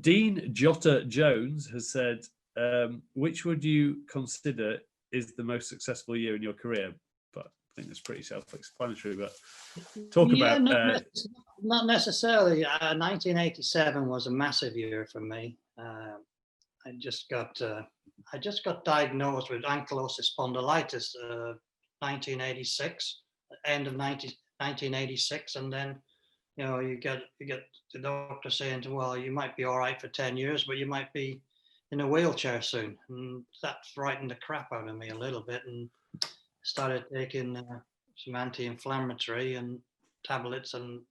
Dean Jotta Jones has said, which would you consider is the most successful year in your career? But I think that's pretty self-explanatory. But talk about not necessarily. 1987 was a massive year for me. I just got diagnosed with ankylosing spondylitis 1986, end of 1986, and then you get the doctor saying, well, you might be all right for 10 years, but you might be in a wheelchair soon, and that frightened the crap out of me a little bit, and started taking some anti-inflammatory and tablets, and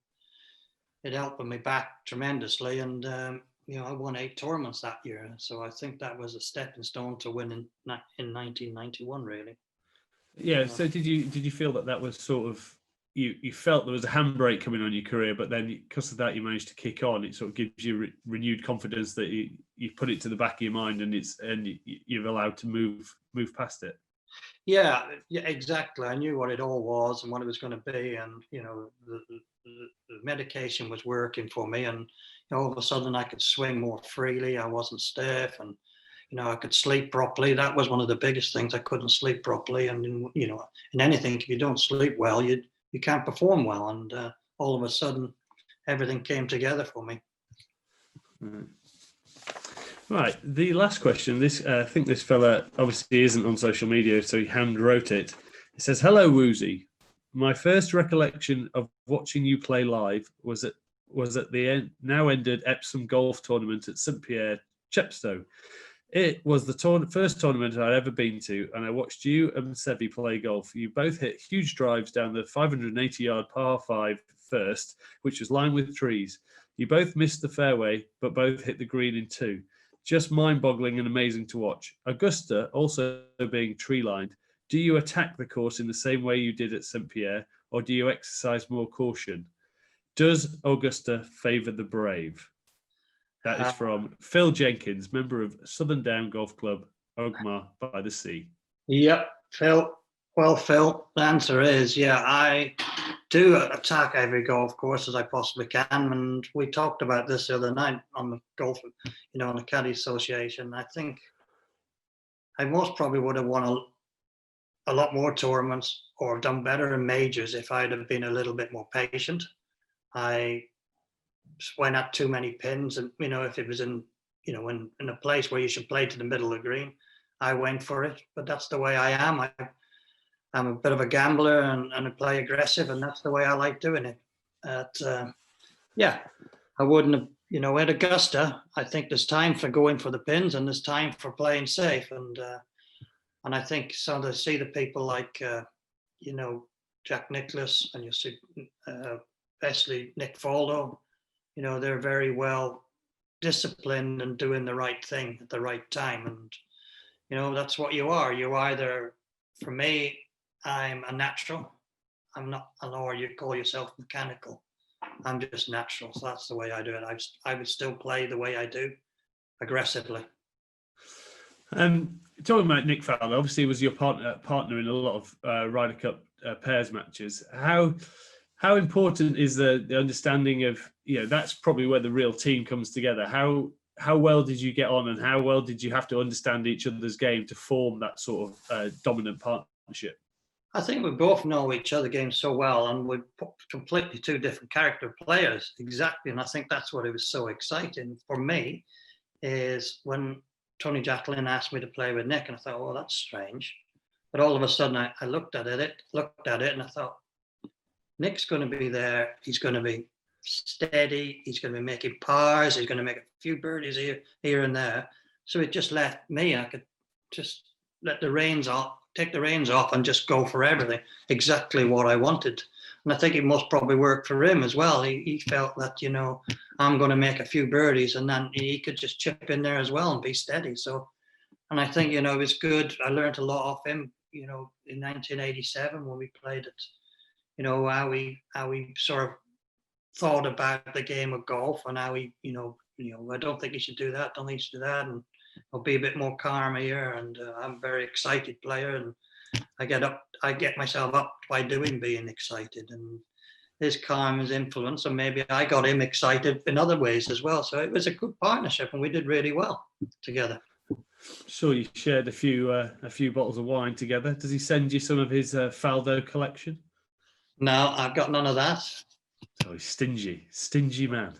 it helped me back tremendously, and I won 8 tournaments that year, so I think that was a stepping stone to winning in 1991, really. Yeah. So did you feel that was sort of, you felt there was a handbrake coming on your career, but then because of that you managed to kick on? It sort of gives you renewed confidence that you put it to the back of your mind, and you're allowed to move past it. Yeah, exactly. I knew what it all was and what it was going to be, and the medication was working for me, and all of a sudden I could swing more freely. I wasn't stiff, and I could sleep properly. That was one of the biggest things. I couldn't sleep properly, and in anything, if you don't sleep well, you can't perform well. And all of a sudden, everything came together for me. Right. The last question. I think this fella obviously isn't on social media, so he hand wrote it. It says, "Hello, Woozy. My first recollection of watching you play live was at the now ended Epsom golf tournament at St Pierre, Chepstow. It was the first tournament I'd ever been to, and I watched you and Sebi play golf. You both hit huge drives down the 580-yard par 5 first, which was lined with trees. You both missed the fairway, but both hit the green in 2. Just mind-boggling and amazing to watch. Augusta, also being tree-lined, do you attack the course in the same way you did at St Pierre, or do you exercise more caution? Does Augusta favour the brave?" That is from Phil Jenkins, member of Southern Down Golf Club, Ogmar by the Sea. Yep, Phil. Well, Phil, the answer is, yeah, I do attack every golf course as I possibly can. And we talked about this the other night on the golf, on the Caddy Association. I think I most probably would have won a lot more tournaments or done better in majors if I'd have been a little bit more patient. I went at too many pins, and if it was in a place where you should play to the middle of the green, I went for it. But that's the way I am. I'm a bit of a gambler, and I play aggressive, and that's the way I like doing it. I wouldn't have, at Augusta, I think there's time for going for the pins, and there's time for playing safe, and I think so. To see the people like Jack Nicklaus, and you see especially Nick Faldo, they're very well disciplined and doing the right thing at the right time. And, that's what you are. You either, for me, I'm a natural. I'm not, or you call yourself mechanical. I'm just natural. So that's the way I do it. I would still play the way I do, aggressively. Talking about Nick Faldo, obviously was your partner in a lot of Ryder Cup pairs matches. How important is the understanding of, that's probably where the real team comes together. How well did you get on, and how well did you have to understand each other's game to form that sort of dominant partnership? I think we both know each other's game so well, and we're completely 2 different character players. Exactly. And I think that's what it was so exciting for me, is when Tony Jacqueline asked me to play with Nick, and I thought, oh, that's strange. But all of a sudden I looked at it and I thought, Nick's going to be there. He's going to be steady. He's going to be making pars. He's going to make a few birdies here and there. So it just left me. I could just take the reins off and just go for everything. Exactly what I wanted. And I think it must probably work for him as well. He felt that, I'm going to make a few birdies, and then he could just chip in there as well and be steady. So, and I think, it was good. I learned a lot off him, in 1987 when we played it. How we sort of thought about the game of golf, and how we, I don't think you should do that. Don't think you should do that. And I'll be a bit more calm here. And I'm a very excited player, and I get myself up by being excited. And, his calm, his influence, and maybe I got him excited in other ways as well. So it was a good partnership, and we did really well together. Sure, you shared a few bottles of wine together. Does he send you some of his Faldo collection? No, I've got none of that. Oh, he's stingy man.